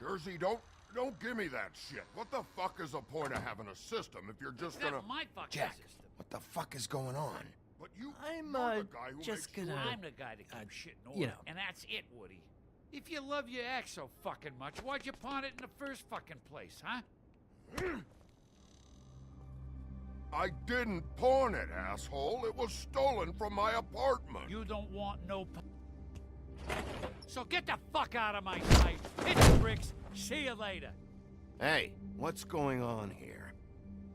Jersey, don't give me that shit. What the fuck is the point of having a system if you're just gonna... That's my fucking Jack, system. what the fuck is going on? But you're I'm, the guy who just makes gonna- sure- I'm the guy that keeps shit in order. you know. And that's it, Woody. If you love your ex so fucking much, why'd you pawn it in the first fucking place, huh? I didn't pawn it, asshole. It was stolen from my apartment. You don't want no So get the fuck out of my sight. Hit the bricks. See you later. Hey, what's going on here?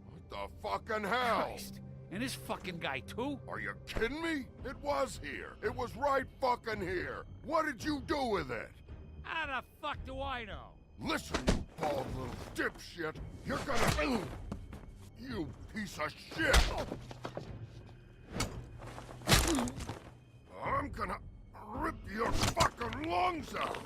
What the fucking hell? Christ. And this fucking guy, too? Are you kidding me? It was here. It was right fucking here. What did you do with it? How the fuck do I know? Listen, you bald little dipshit. You're gonna... You piece of shit! I'm gonna rip your fucking lungs out!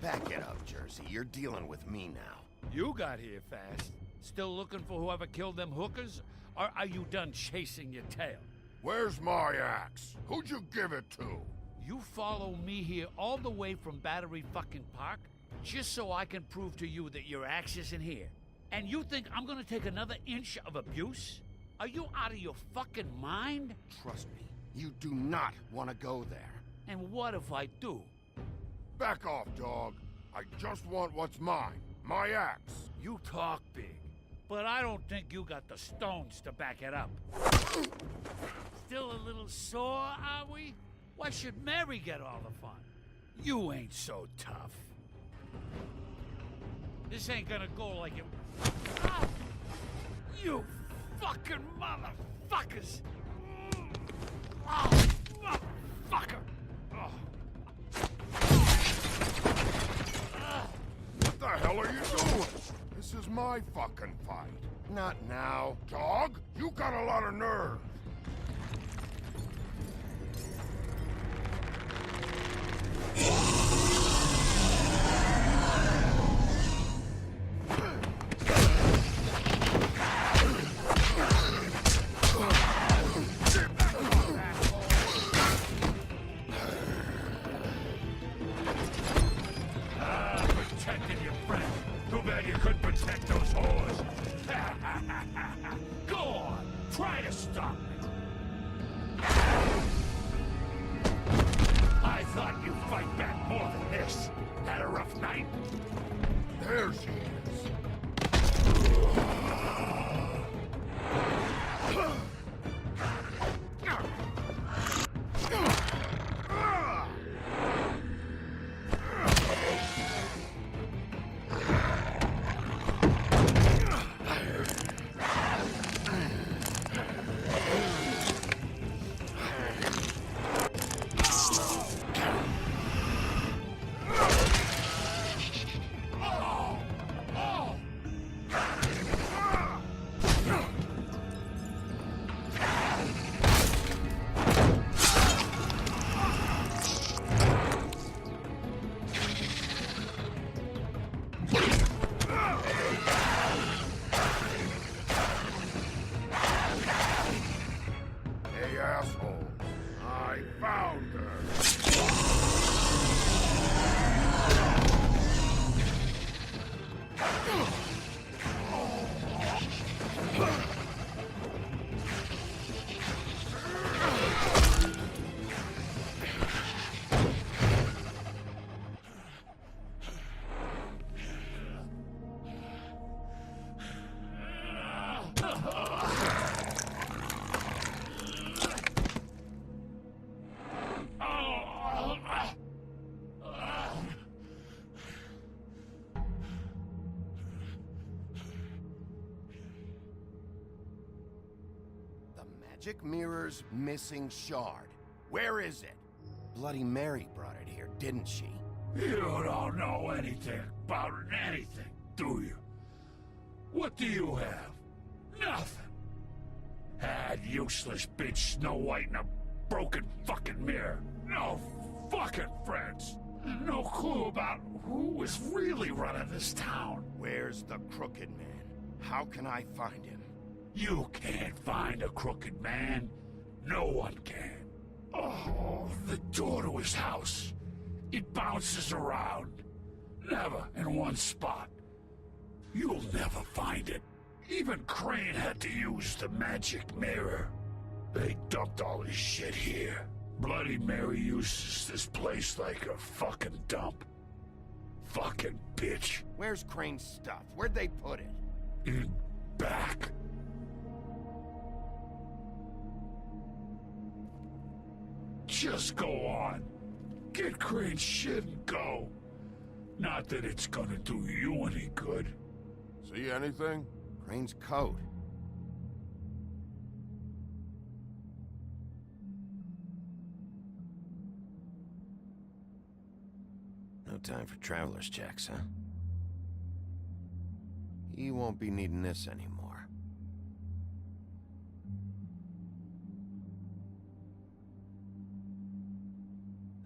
Back it up, Jersey. You're dealing with me now. You got here fast. Still looking for whoever killed them hookers? Or are you done chasing your tail? Where's my axe? Who'd you give it to? You follow me here all the way from Battery fucking Park just so I can prove to you that your axe isn't here? And you think I'm gonna take another inch of abuse? Are you out of your fucking mind? Trust me, you do not want to go there. And what if I do? Back off, dog. I just want what's mine. My axe. You talk big, but I don't think you got the stones to back it up. Still a little sore, are we? Why should Mary get all the fun? You ain't so tough. This ain't gonna go like it... Ah! You fucking motherfuckers! Oh, motherfucker! Oh. What the hell are you doing? This is my fucking fight. Not now. Dog, you got a lot of nerve. Protecting your friend. Too bad you couldn't protect those whores. Go on, try to stop me. I thought you'd fight back more than this. Had a rough night? There she is. Hey, asshole. I found her. The magic mirror's missing shard. Where is it? Bloody Mary brought it here, didn't she? You don't know anything about anything, do you? What do you have? Nothing. Had useless bitch Snow White in a broken fucking mirror. No fucking friends. No clue about who was really running this town. Where's the crooked man? How can I find him? You can't find a crooked man. No one can. Oh, the door to his house. It bounces around. Never in one spot. You'll never find it. Even Crane had to use the magic mirror. They dumped all this shit here. Bloody Mary uses this place like a fucking dump. Fucking bitch. Where's Crane's stuff? Where'd they put it? In back. Just go on. Get Crane's shit and go. Not that it's gonna do you any good. See anything? Crane's coat. No time for traveler's checks, huh? He won't be needing this anymore.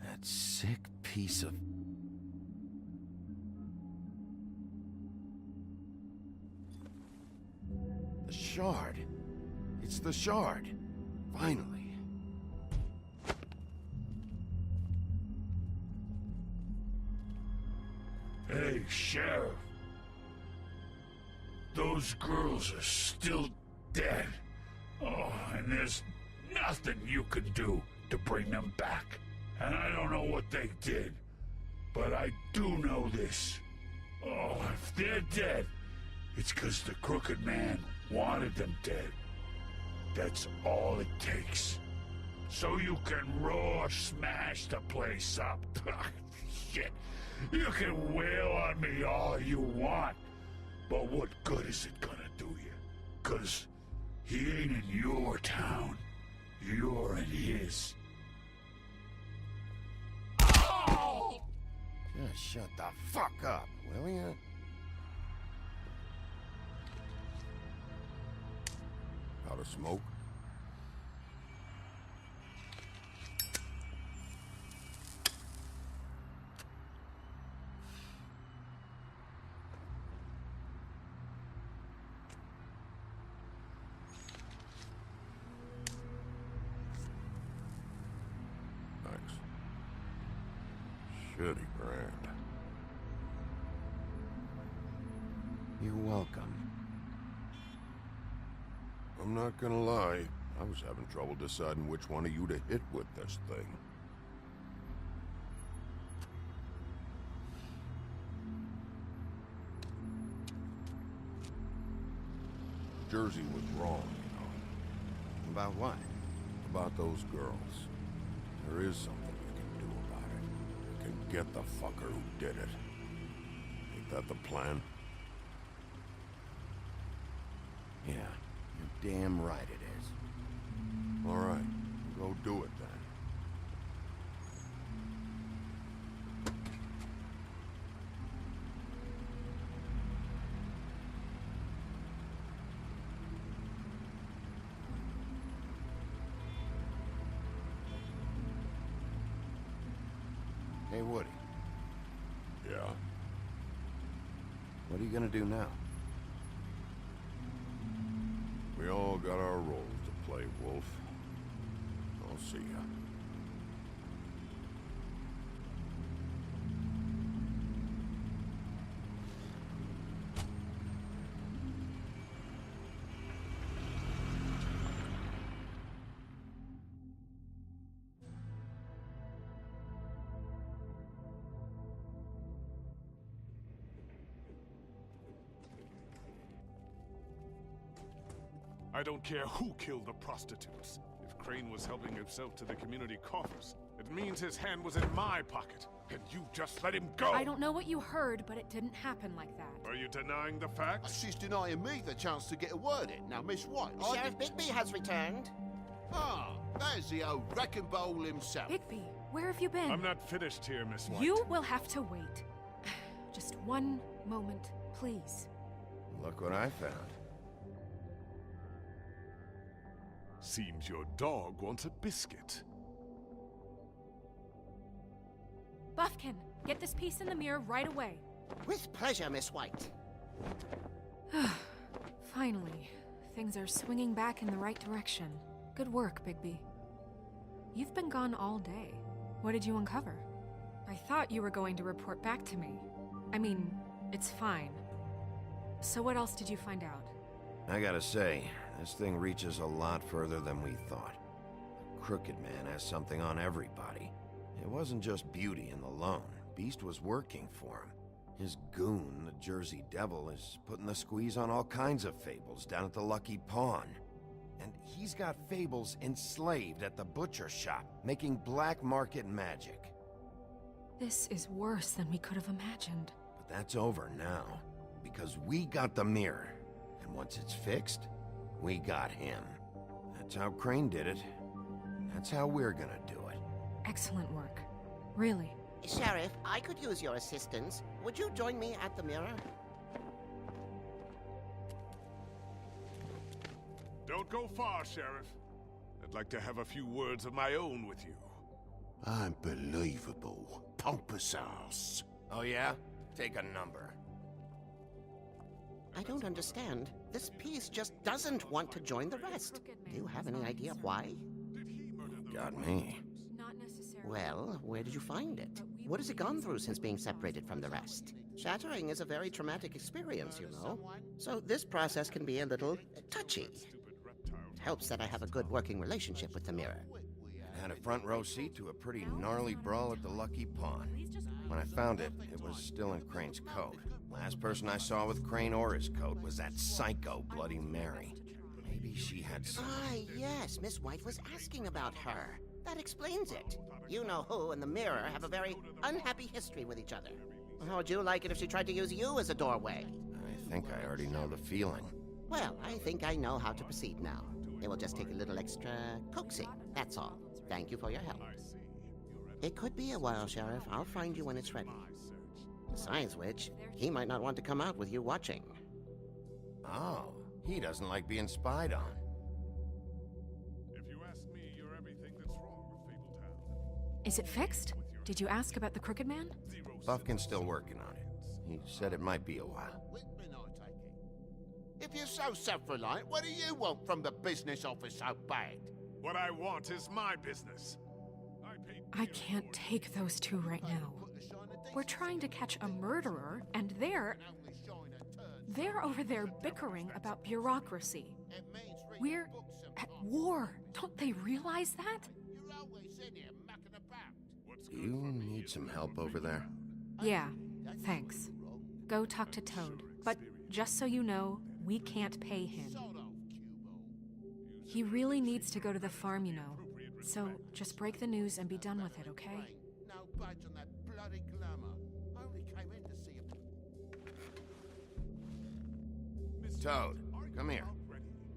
That sick piece of... The shard. It's the shard. Finally. Hey, Sheriff. Those girls are still dead. Oh, and there's nothing you can do to bring them back. And I don't know what they did, but I do know this. Oh, if they're dead, it's 'cause the crooked man wanted them dead. That's all it takes. So you can roar smash the place up. Shit. You can wail on me all you want, but what good is it gonna do you? 'Cause he ain't in your town. You're in his. Oh! Just shut the fuck up, will ya? Out of smoke? Thanks. Shitty brand. You're welcome. I'm not gonna lie, I was having trouble deciding which one of you to hit with this thing. Jersey was wrong, you know. About what? About those girls. There is something you can do about it. You can get the fucker who did it. Ain't that the plan? Yeah, you're damn right it is. All right, go do it then. Hey, Woody. Yeah? What are you gonna do now? We all got our roles to play, Wolf. I'll see ya. I don't care who killed the prostitutes. If Crane was helping himself to the community coffers, it means his hand was in my pocket. And you just let him go! I don't know what you heard, but it didn't happen like that. Are you denying the facts? She's denying me the chance to get a word in. Now, Miss White, Sheriff Bigby has returned. Ah, there's the old wrecking bowl himself. Bigby, where have you been? I'm not finished here, Miss White. You will have to wait. Just one moment, please. Look what I found. Seems your dog wants a biscuit. Buffkin, get this piece in the mirror right away. With pleasure, Miss White. Finally, things are swinging back in the right direction. Good work, Bigby. You've been gone all day. What did you uncover? I thought you were going to report back to me. I mean, it's fine. So what else did you find out? I gotta say, this thing reaches a lot further than we thought. The Crooked Man has something on everybody. It wasn't just beauty and the loan. Beast was working for him. His goon, the Jersey Devil, is putting the squeeze on all kinds of fables down at the Lucky Pawn. And he's got fables enslaved at the butcher shop, making black market magic. This is worse than we could have imagined. But that's over now, because we got the mirror. And once it's fixed, we got him. That's how Crane did it. That's how we're gonna do it. Excellent work. Really. Sheriff, I could use your assistance. Would you join me at the mirror? Don't go far, Sheriff. I'd like to have a few words of my own with you. Unbelievable. Pompous ass. Oh yeah? Take a number. I don't understand. This piece just doesn't want to join the rest. Do you have any idea why? Got me. Not necessarily. Well, where did you find it? What has it gone through since being separated from the rest? Shattering is a very traumatic experience, you know. So this process can be a little touchy. It helps that I have a good working relationship with the mirror. I had a front row seat to a pretty gnarly brawl at the Lucky Pawn. When I found it, it was still in Crane's coat. Last person I saw with Crane or his coat was that psycho Bloody Mary. Maybe she had some... Ah, yes, Miss White was asking about her. That explains it. You know who and the mirror have a very unhappy history with each other. How would you like it if she tried to use you as a doorway? I think I already know the feeling. Well, I think I know how to proceed now. It will just take a little extra coaxing, that's all. Thank you for your help. It could be a while, Sheriff. I'll find you when it's ready. Besides which, he might not want to come out with you watching. Oh, he doesn't like being spied on. If you ask me, you're everything that's wrong with Fabletown. Is it fixed? Did you ask about the Crooked Man? Buffkin's still working on it. He said it might be a while. If you're so self-reliant, what do you want from the business office so bad? What I want is my business. I can't take those two right now. We're trying to catch a murderer, and they're over there bickering about bureaucracy. We're at war. Don't they realize that? Do you need some help over there? Yeah, thanks. Go talk to Toad. But just so you know, we can't pay him. He really needs to go to the farm, you know. So just break the news and be done with it, okay? No budge on that bloody glamour. Only came in to see him. Toad, come here.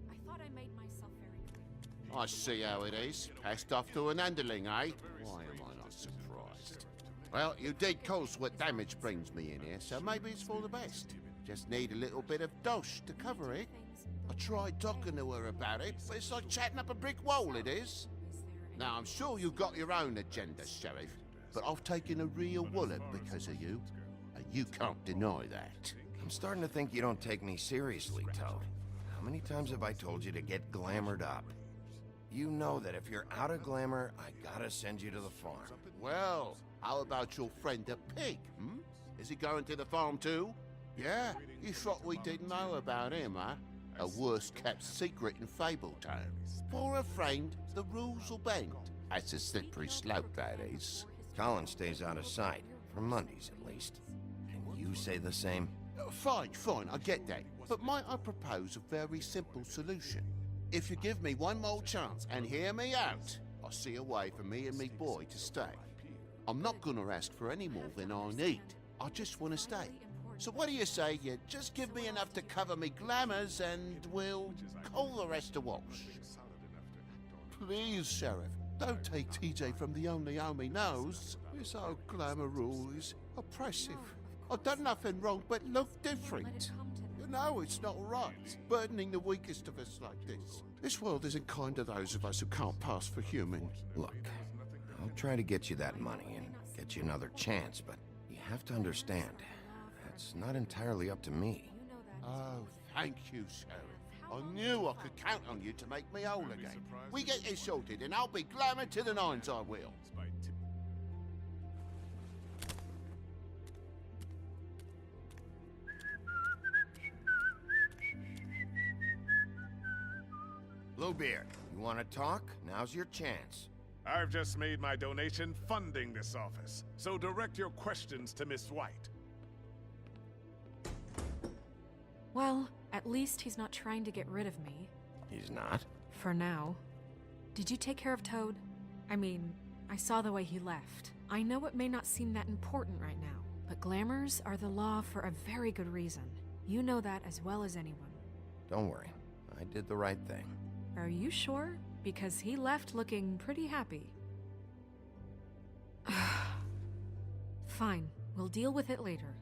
I thought I made myself very clear. I see how it is. Passed off to an underling, eh? Why am I not surprised? Well, you did cause what damage brings me in here, so maybe it's for the best. Just need a little bit of dosh to cover it. I tried talking to her about it, but it's like chatting up a brick wall, it is. Now, I'm sure you've got your own agenda, Sheriff, but I've taken a real wallop because of you, and you can't deny that. I'm starting to think you don't take me seriously, Toad. How many times have I told you to get glamored up? You know that if you're out of glamour, I gotta send you to the farm. Well, how about your friend the pig, Is he going to the farm too? Yeah? You thought we didn't know about him, huh? A worst-kept secret in Fabletown. For a friend, the rules will bend. That's a slippery slope, that is. Colin stays out of sight, for Mondays at least. Can you say the same? Fine, I get that. But might I propose a very simple solution? If you give me one more chance and hear me out, I'll see a way for me and me boy to stay. I'm not gonna ask for any more than I need. I just want to stay. So what do you say you just give me enough to cover me glamours and we'll call the rest a wash? Please, Sheriff, don't take TJ from the only home he knows. This old glamour rule is oppressive. I've done nothing wrong but look different. You know it's not right, burdening the weakest of us like this. This world isn't kind to those of us who can't pass for human. Look, I'll try to get you that money and get you another chance, but you have to understand, that's not entirely up to me. Oh, thank you, Sheriff. I knew I could count on you to make me whole again. We get this sorted and I'll be glamour to the nines, I will. Bluebeard, you want to talk? Now's your chance. I've just made my donation funding this office, so direct your questions to Miss White. Well, at least he's not trying to get rid of me. He's not? For now. Did you take care of Toad? I mean, I saw the way he left. I know it may not seem that important right now, but glamours are the law for a very good reason. You know that as well as anyone. Don't worry. I did the right thing. Are you sure? Because he left looking pretty happy. Fine, we'll deal with it later.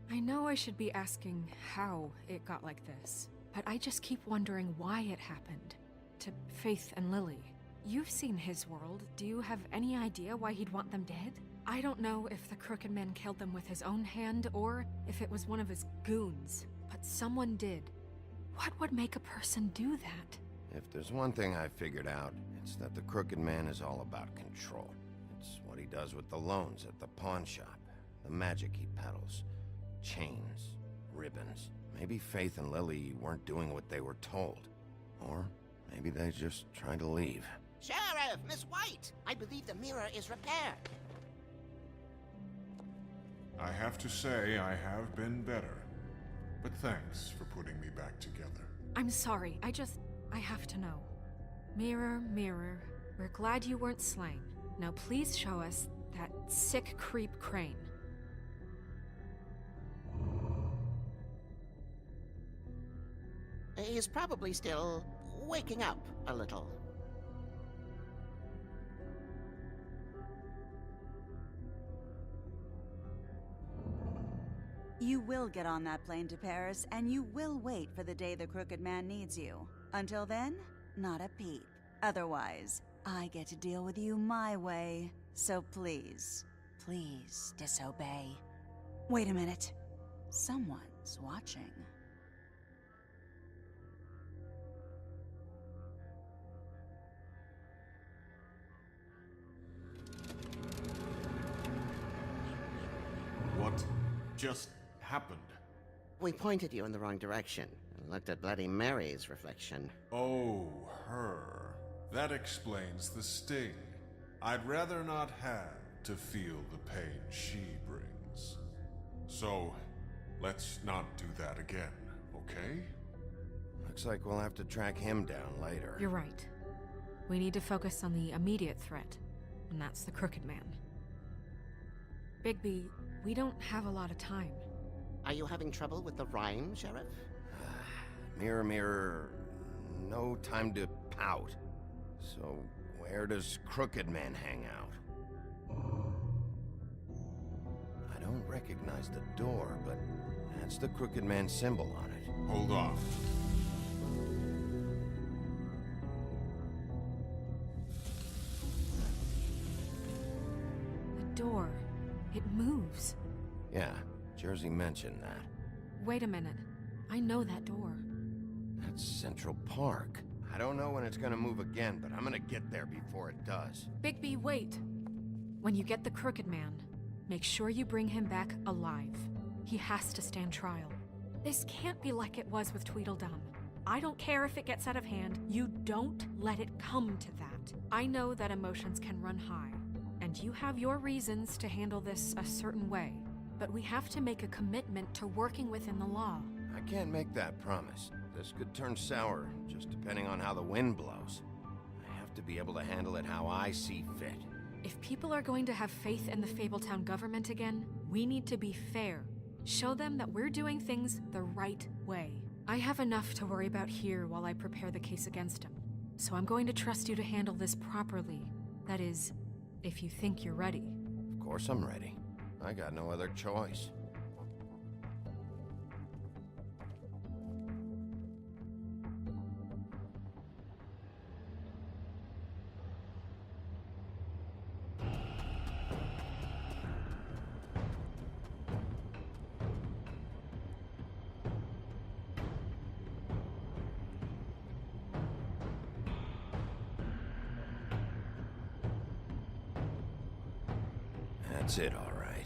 I know I should be asking how it got like this, but I just keep wondering why it happened. To Faith and Lily. You've seen his world. Do you have any idea why he'd want them dead? I don't know if the Crooked Man killed them with his own hand or if it was one of his goons, but someone did. What would make a person do that? If there's one thing I figured out, it's that the Crooked Man is all about control. It's what he does with the loans at the pawn shop, the magic he peddles, chains, ribbons. Maybe Faith and Lily weren't doing what they were told. Or maybe they just tried to leave. Sheriff, Miss White! I believe the mirror is repaired. I have to say I have been better. But thanks for putting me back together. I'm sorry, I have to know. Mirror, mirror, we're glad you weren't slain. Now please show us that sick creep Crane. He's probably still waking up a little. You will get on that plane to Paris, and you will wait for the day the Crooked Man needs you. Until then, not a peep. Otherwise, I get to deal with you my way. So please, please disobey. Wait a minute. Someone's watching. What just happened? We pointed you in the wrong direction and looked at Bloody Mary's reflection. Oh, her. That explains the sting. I'd rather not have to feel the pain she brings. So, let's not do that again, okay? Looks like we'll have to track him down later. You're right. We need to focus on the immediate threat, and that's the Crooked Man. Bigby, we don't have a lot of time. Are you having trouble with the rhyme, Sheriff? Mirror, mirror, no time to pout. So, where does Crooked Man hang out? I don't recognize the door, but that's the Crooked Man symbol on it. Hold on. The door. It moves. Yeah, Jersey mentioned that. Wait a minute. I know that door. That's Central Park. I don't know when it's gonna move again, but I'm gonna get there before it does. Bigby, wait. When you get the Crooked Man, make sure you bring him back alive. He has to stand trial. This can't be like it was with Tweedledum. I don't care if it gets out of hand. You don't let it come to that. I know that emotions can run high, and you have your reasons to handle this a certain way. But we have to make a commitment to working within the law. I can't make that promise. This could turn sour, just depending on how the wind blows. I have to be able to handle it how I see fit. If people are going to have faith in the Fabletown government again, we need to be fair. Show them that we're doing things the right way. I have enough to worry about here while I prepare the case against him. So I'm going to trust you to handle this properly. That is, if you think you're ready. Of course I'm ready. I got no other choice. That's it, all right.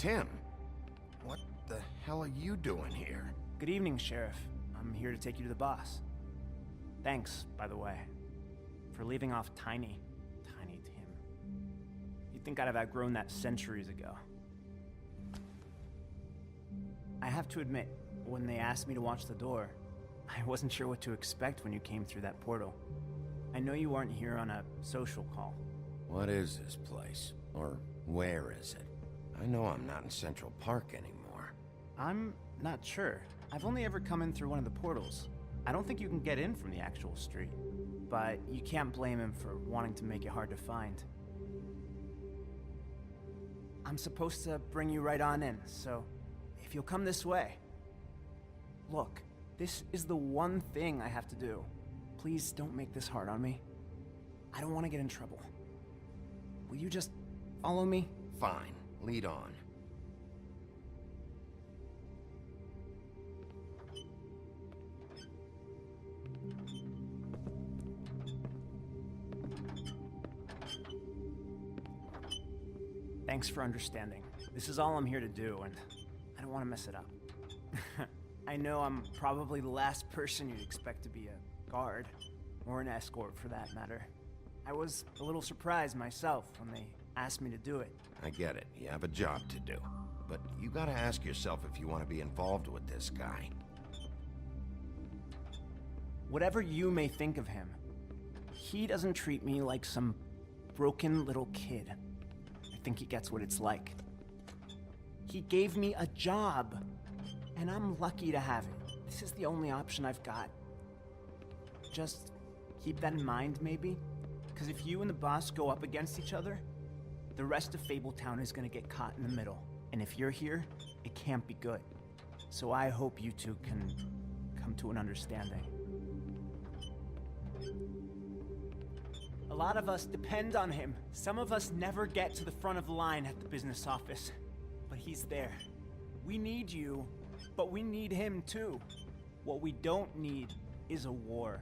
Tim, what the hell are you doing here? Good evening, Sheriff. I'm here to take you to the boss. Thanks, by the way, for leaving off Tiny Tim. You'd think I'd have outgrown that centuries ago. I have to admit, when they asked me to watch the door, I wasn't sure what to expect when you came through that portal. I know you aren't here on a social call. What is this place? Or where is it? I know I'm not in Central Park anymore. I'm not sure. I've only ever come in through one of the portals. I don't think you can get in from the actual street. But you can't blame him for wanting to make it hard to find. I'm supposed to bring you right on in, so if you'll come this way. Look, this is the one thing I have to do. Please don't make this hard on me. I don't want to get in trouble. Will you just follow me? Fine, lead on. Thanks for understanding. This is all I'm here to do, and I don't want to mess it up. I know I'm probably the last person you'd expect to be a guard, or an escort for that matter. I was a little surprised myself when they asked me to do it. I get it, you have a job to do. But you gotta ask yourself if you want to be involved with this guy. Whatever you may think of him, he doesn't treat me like some broken little kid. I think he gets what it's like. He gave me a job, and I'm lucky to have it. This is the only option I've got. Just keep that in mind, maybe? Because if you and the boss go up against each other, the rest of Fabletown is gonna get caught in the middle. And if you're here, it can't be good. So I hope you two can come to an understanding. A lot of us depend on him. Some of us never get to the front of the line at the business office. But he's there. We need you, but we need him too. What we don't need is a war.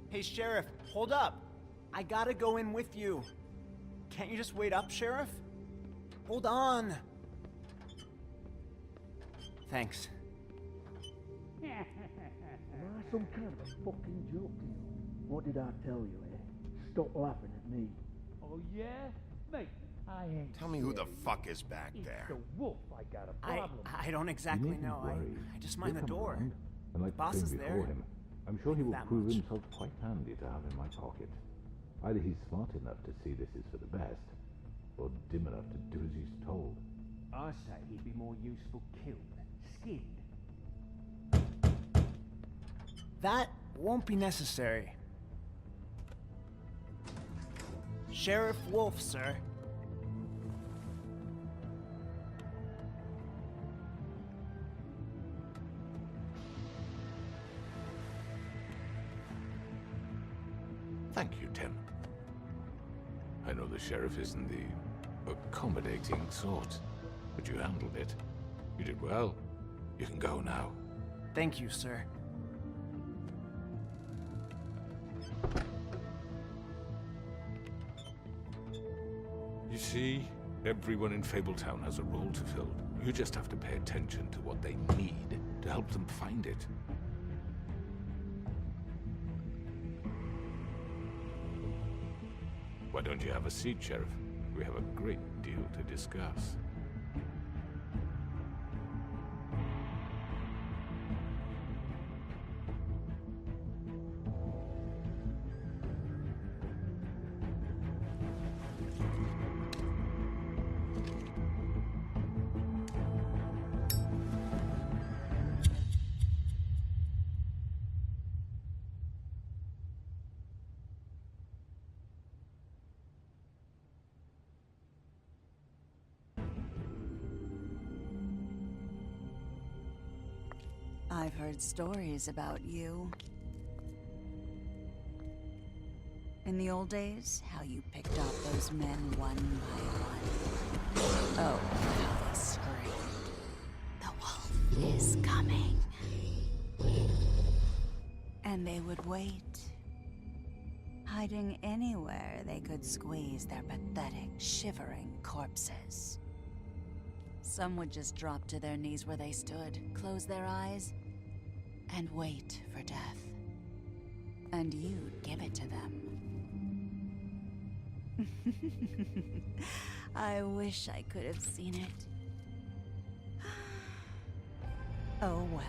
Hey, Sheriff, hold up. I gotta go in with you. Can't you just wait up, Sheriff? Hold on. Thanks. Am I some kind of a fucking joke to you? What did I tell you, eh? Stop laughing at me. Oh, yeah? Mate, I ain't Tell me who the scared. fuck is back It's there. the wolf I got a problem I don't exactly know. I just mind the door. The boss is there. Him. I'm sure he will That prove much. himself quite handy to have in my pocket. Either he's smart enough to see this is for the best, or dim enough to do as he's told. I say he'd be more useful killed, skinned. That won't be necessary. Sheriff Wolf, sir. Thank you, Tim. I know the sheriff isn't the accommodating sort, but you handled it. You did well. You can go now. Thank you, sir. You see, everyone in Fabletown has a role to fill. You just have to pay attention to what they need to help them find it. Why don't you have a seat, Sheriff? We have a great deal to discuss. I've heard stories about you. In the old days, how you picked off those men one by one. Oh, how they screamed. The wolf is coming. And they would wait, hiding anywhere they could squeeze their pathetic, shivering corpses. Some would just drop to their knees where they stood, close their eyes, and wait for death. And you'd give it to them. I wish I could have seen it. Oh well.